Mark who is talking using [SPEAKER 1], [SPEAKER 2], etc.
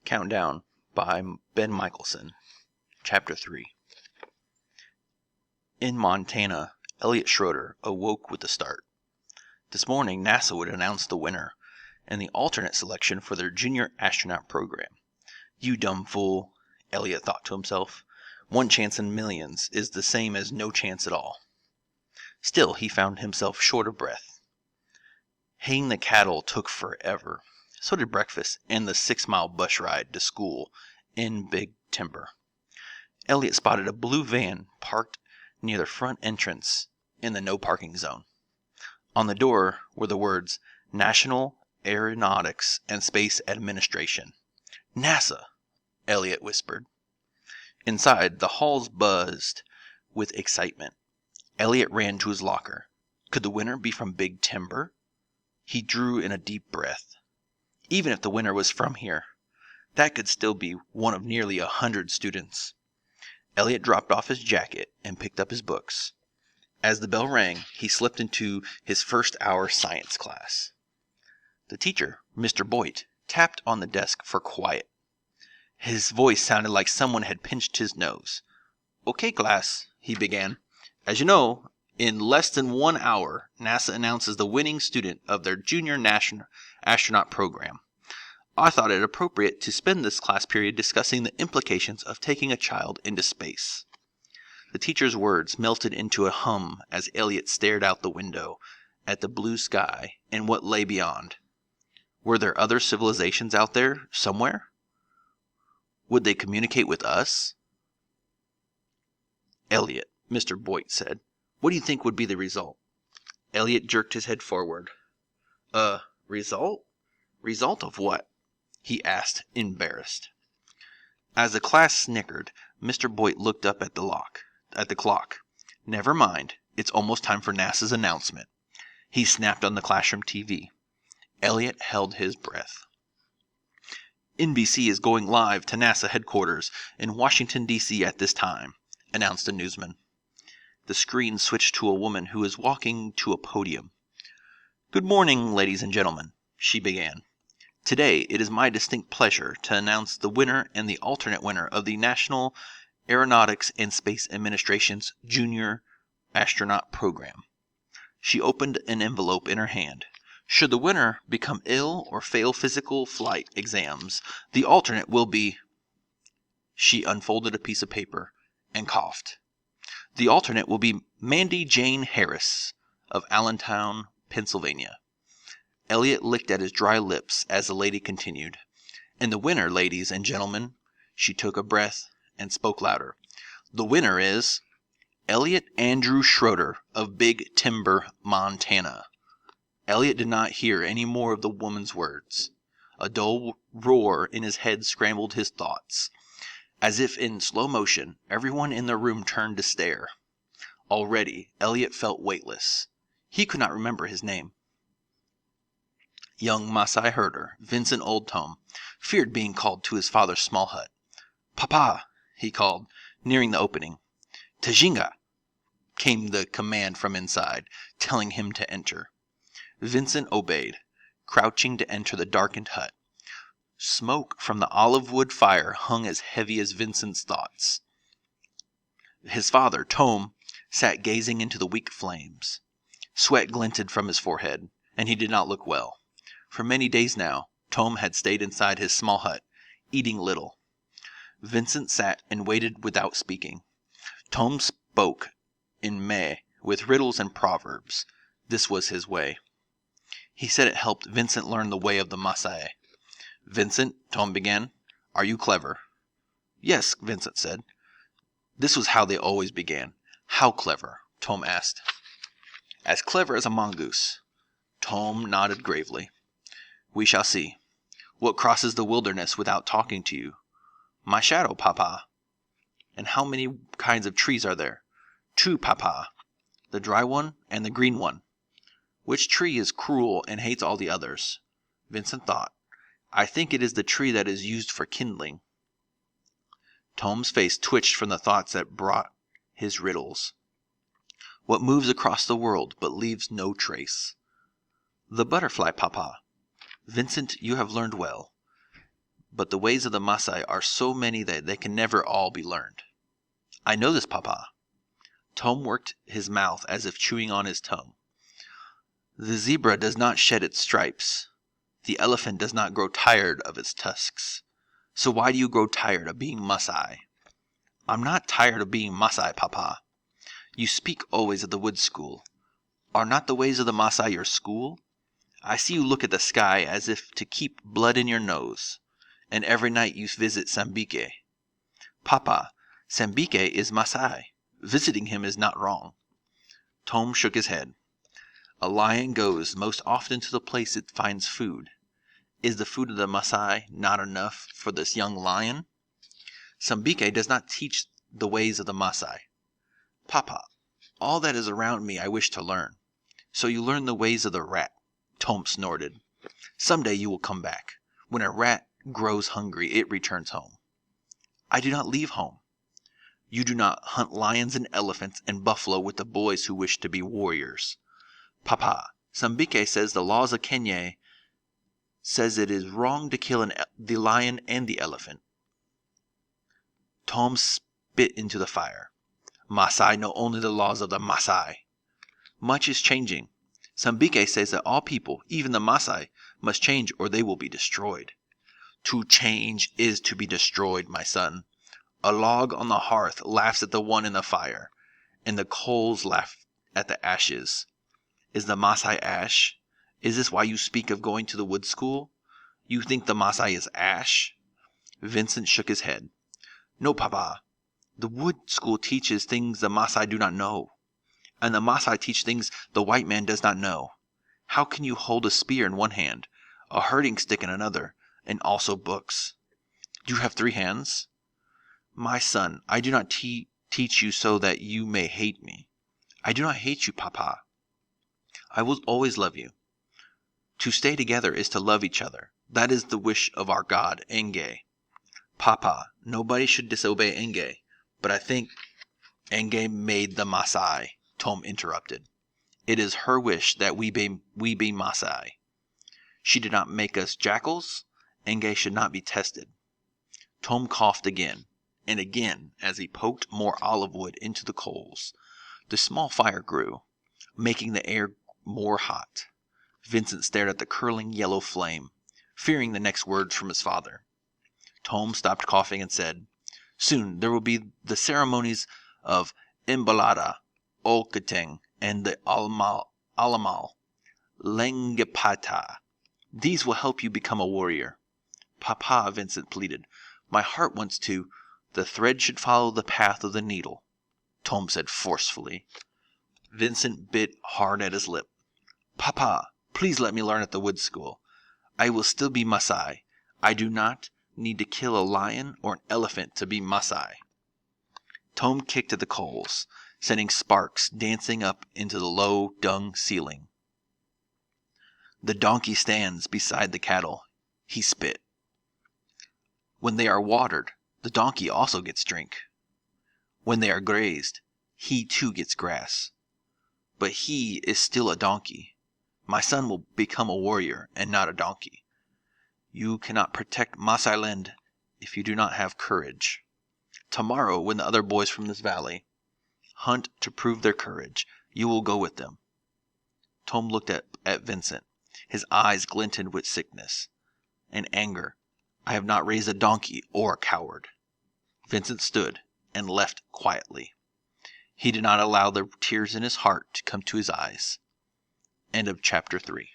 [SPEAKER 1] Countdown by Ben Mikaelsen. Chapter 3. In Montana, Elliot Schroeder awoke with the start. This morning, NASA would announce the winner and the alternate selection for their junior astronaut program. You dumb fool, Elliot thought to himself. One chance in millions is the same as no chance at all. Still, he found himself short of breath. Haying the cattle took forever. So did breakfast and the 6-mile bus ride to school in Big Timber. Elliot spotted a blue van parked near the front entrance in the no parking zone. On the door were the words, National Aeronautics and Space Administration. NASA, Elliot whispered. Inside, the halls buzzed with excitement. Elliot ran to his locker. Could the winner be from Big Timber? He drew in a deep breath. Even if the winner was from here, that could still be one of nearly 100 students. Elliot dropped off his jacket and picked up his books. As the bell rang, he slipped into his first-hour science class. The teacher, Mr. Boyd, tapped on the desk for quiet. His voice sounded like someone had pinched his nose. "Okay, class," he began. "As you know, in less than 1 hour, NASA announces the winning student of their junior national astronaut program. I thought it appropriate to spend this class period discussing the implications of taking a child into space." The teacher's words melted into a hum as Elliot stared out the window at the blue sky and what lay beyond. Were there other civilizations out there somewhere? Would they communicate with us? "Elliot," Mr. Boyd said, "what do you think would be the result?" Elliot jerked his head forward. Result? Result of what?" he asked, embarrassed. As the class snickered, Mr. Boyd looked up at the clock. "Never mind. It's almost time for NASA's announcement." He snapped on the classroom TV. Elliot held his breath. "NBC is going live to NASA headquarters in Washington, D.C. at this time," announced a newsman. The screen switched to a woman who was walking to a podium. "Good morning, ladies and gentlemen," she began. "Today it is my distinct pleasure to announce the winner and the alternate winner of the National Aeronautics and Space Administration's Junior Astronaut Program." She opened an envelope in her hand. "Should the winner become ill or fail physical flight exams, the alternate will be—" She unfolded a piece of paper and coughed. "The alternate will be Mandy Jane Harris of Allentown, Pennsylvania." Elliot licked at his dry lips as the lady continued. "And the winner, ladies and gentlemen," she took a breath and spoke louder, "the winner is Elliot Andrew Schroeder of Big Timber, Montana." Elliot did not hear any more of the woman's words. A dull roar in his head scrambled his thoughts. As if in slow motion, everyone in the room turned to stare. Already, Elliot felt weightless. He could not remember his name. Young Masai herder, Vincent Oldtome, feared being called to his father's small hut. "Papa," he called, nearing the opening. "Tajinga," came the command from inside, telling him to enter. Vincent obeyed, crouching to enter the darkened hut. Smoke from the olive wood fire hung as heavy as Vincent's thoughts. His father, Tome, sat gazing into the weak flames. Sweat glinted from his forehead, and he did not look well. For many days now, Tome had stayed inside his small hut, eating little. Vincent sat and waited without speaking. Tome spoke in May with riddles and proverbs. This was his way. He said it helped Vincent learn the way of the Masai. "Vincent," Tome began, "are you clever?" "Yes," Vincent said. This was how they always began. "How clever?" Tome asked. "As clever as a mongoose." Tome nodded gravely. "We shall see. What crosses the wilderness without talking to you?" "My shadow, Papa." "And how many kinds of trees are there?" "Two, Papa. The dry one and the green one." "Which tree is cruel and hates all the others?" Vincent thought. "I think it is the tree that is used for kindling." Tome's face twitched from the thoughts that brought his riddles. "What moves across the world but leaves no trace?" "The butterfly, Papa." "Vincent, you have learned well. but the ways of the Maasai are so many that they can never all be learned. I know this, Papa. Tom worked his mouth as if chewing on his tongue. The zebra does not shed its stripes. The elephant does not grow tired of its tusks. So why do you grow tired of being Maasai? I'm not tired of being Maasai, Papa. You speak always of the wood school. Are not the ways of the Maasai your school? I see you look at the sky as if to keep blood in your nose, and every night you visit Sambike. Papa, Sambike is Maasai. Visiting him is not wrong. Tom shook his head. A lion goes most often to the place it finds food. Is the food of the Maasai not enough for this young lion? Sambike does not teach the ways of the Maasai. Papa, all that is around me I wish to learn. So you learn the ways of the rat. Tom snorted. Someday you will come back. When a rat grows hungry, it returns home. I do not leave home. You do not hunt lions and elephants and buffalo with the boys who wish to be warriors. Papa, Sambike says the laws of Kenya says it is wrong to kill the lion and the elephant. Tom spit into the fire. Maasai know only the laws of the Maasai. Much is changing. Sambike says that all people, even the Maasai, must change or they will be destroyed. To change is to be destroyed, my son. A log on the hearth laughs at the one in the fire, and the coals laugh at the ashes. Is the Maasai ash? Is this why you speak of going to the wood school? You think the Maasai is ash? Vincent shook his head. No, Papa. The wood school teaches things the Maasai do not know, and the Maasai teach things the white man does not know. How can you hold a spear in one hand, a herding stick in another, and also books? Do you have 3 hands? My son, I do not teach you so that you may hate me. I do not hate you, Papa. I will always love you. To stay together is to love each other. That is the wish of our God, Enge. Papa, nobody should disobey Enge, but I think Enge made the Maasai, Tom interrupted. It is her wish that we be Maasai. She did not make us jackals. Enge should not be tested. Tom coughed again and again as he poked more olive wood into the coals. The small fire grew, making the air more hot. Vincent stared at the curling yellow flame, fearing the next words from his father. Tom stopped coughing and said, Soon there will be the ceremonies of Imbalada, Olkateng, and the Alamal, Lengepata. These will help you become a warrior. Papa, Vincent pleaded, my heart wants to. The thread should follow the path of the needle, Tom said forcefully. Vincent bit hard at his lip. Papa, please let me learn at the wood school. I will still be Maasai. I do not need to kill a lion or an elephant to be Maasai. Tom kicked at the coals, sending sparks dancing up into the low dung ceiling. The donkey stands beside the cattle. He spit. When they are watered, the donkey also gets drink. When they are grazed, he too gets grass. But he is still a donkey. My son will become a warrior and not a donkey. You cannot protect Maasai land if you do not have courage. Tomorrow, when the other boys from this valley hunt to prove their courage, you will go with them. Tom looked at Vincent. His eyes glinted with sickness and anger. I have not raised a donkey or a coward. Vincent stood and left quietly. He did not allow the tears in his heart to come to his eyes. End of chapter 3.